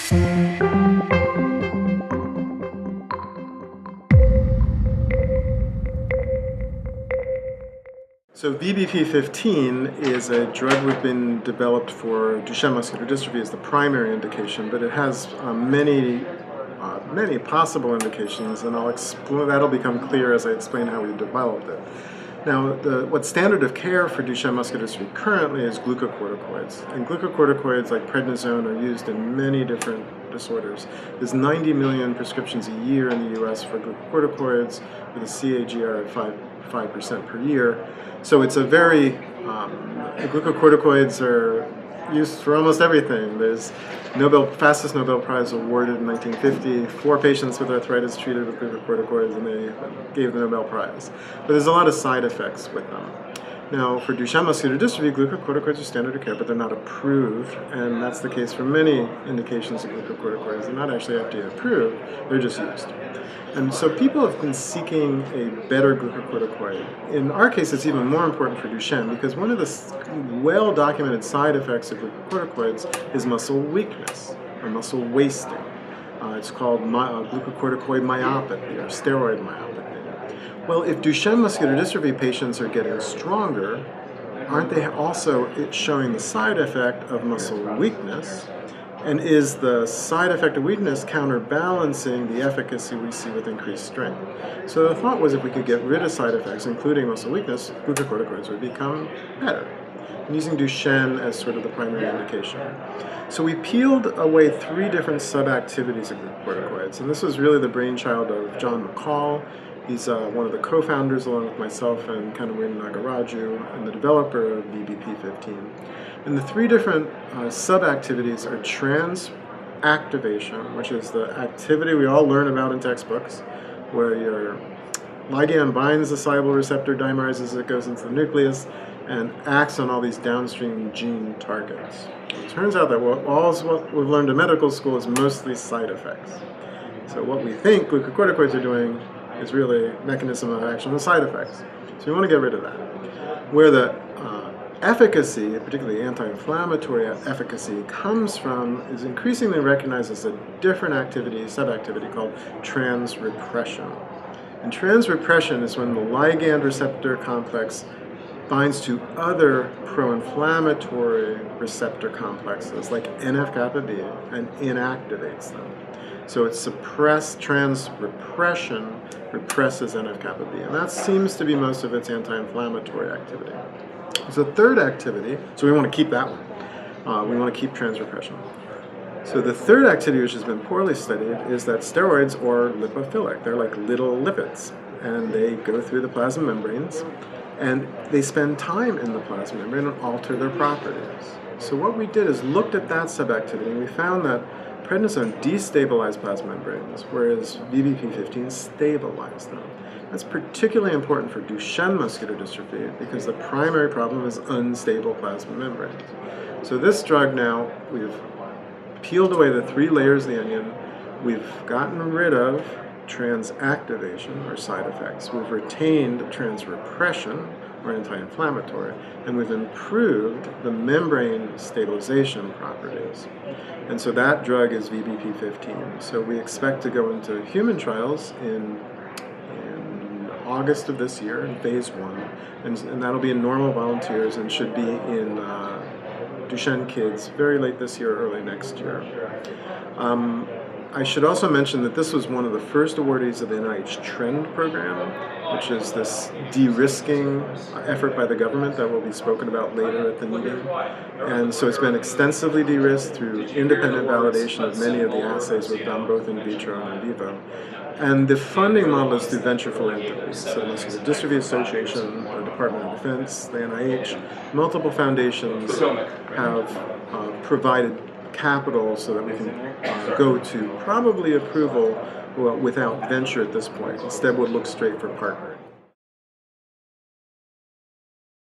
So VBP15 is a drug we've been developed for Duchenne muscular dystrophy as the primary indication, but it has many possible indications, and that'll become clear as I explain how we developed it. Now, what's standard of care for Duchenne muscular dystrophy currently is glucocorticoids, and glucocorticoids like prednisone are used in many different disorders. There's 90 million prescriptions a year in the US for glucocorticoids with a CAGR of 5% per year. So it's a very, glucocorticoids are used for almost everything. There's fastest Nobel Prize awarded in 1950, 4 patients with arthritis treated with glucocorticoids, and they gave the Nobel Prize. But there's a lot of side effects with them. Now, for Duchenne muscular dystrophy, glucocorticoids are standard of care, but they're not approved, and that's the case for many indications of glucocorticoids. They're not actually FDA approved, they're just used. And so people have been seeking a better glucocorticoid. In our case, it's even more important for Duchenne because one of the well-documented side effects of glucocorticoids is muscle weakness or muscle wasting. It's called glucocorticoid myopathy or steroid myopathy. Well, if Duchenne muscular dystrophy patients are getting stronger, aren't they also showing the side effect of muscle weakness? And is the side effect of weakness counterbalancing the efficacy we see with increased strength? So the thought was if we could get rid of side effects, including muscle weakness, glucocorticoids would become better. And using Duchenne as sort of the primary indication. So we peeled away 3 different subactivities of glucocorticoids, and this was really the brainchild of John McCall. He's one of the co-founders, along with myself and Kanawin Nagaraju, and the developer of VBP15. And the 3 different subactivities are transactivation, which is the activity we all learn about in textbooks, where your ligand binds the soluble receptor, dimerizes it, goes into the nucleus, and acts on all these downstream gene targets. It turns out that what we've learned in medical school is mostly side effects. So what we think glucocorticoids are doing is really mechanism of action and side effects. So we want to get rid of that. Where the efficacy, particularly anti-inflammatory efficacy, comes from is increasingly recognized as a different activity, subactivity called transrepression. And transrepression is when the ligand receptor complex binds to other pro-inflammatory receptor complexes like NF-kappa B and inactivates them. So it's transrepression represses NF-kappa B, and that seems to be most of its anti-inflammatory activity. There's a third activity, so we want to keep that one. We want to keep transrepression. So the third activity, which has been poorly studied, is that steroids are lipophilic. They're like little lipids, and they go through the plasma membranes, and they spend time in the plasma membrane and alter their properties. So what we did is looked at that subactivity, and we found that prednisone destabilized plasma membranes, whereas VBP15 stabilized them. That's particularly important for Duchenne muscular dystrophy because the primary problem is unstable plasma membranes. So this drug now, we've peeled away the 3 layers of the onion, we've gotten rid of transactivation or side effects, we've retained transrepression or anti-inflammatory, and we've improved the membrane stabilization properties. And so that drug is VBP15. So we expect to go into human trials in August of this year in phase 1, and that'll be in normal volunteers and should be in Duchenne kids very late this year, early next year. I should also mention that this was one of the first awardees of the NIH Trend program, which is this de-risking effort by the government that will be spoken about later at the meeting. And so it's been extensively de-risked through independent validation of many of the assays we've done both in vitro and in vivo. And the funding model is through venture philanthropy. So the Muscular Dystrophy Association, the Department of Defense, the NIH, multiple foundations have provided capital so that we can go to probably approval without venture at this point. Instead, we'll look straight for partnering.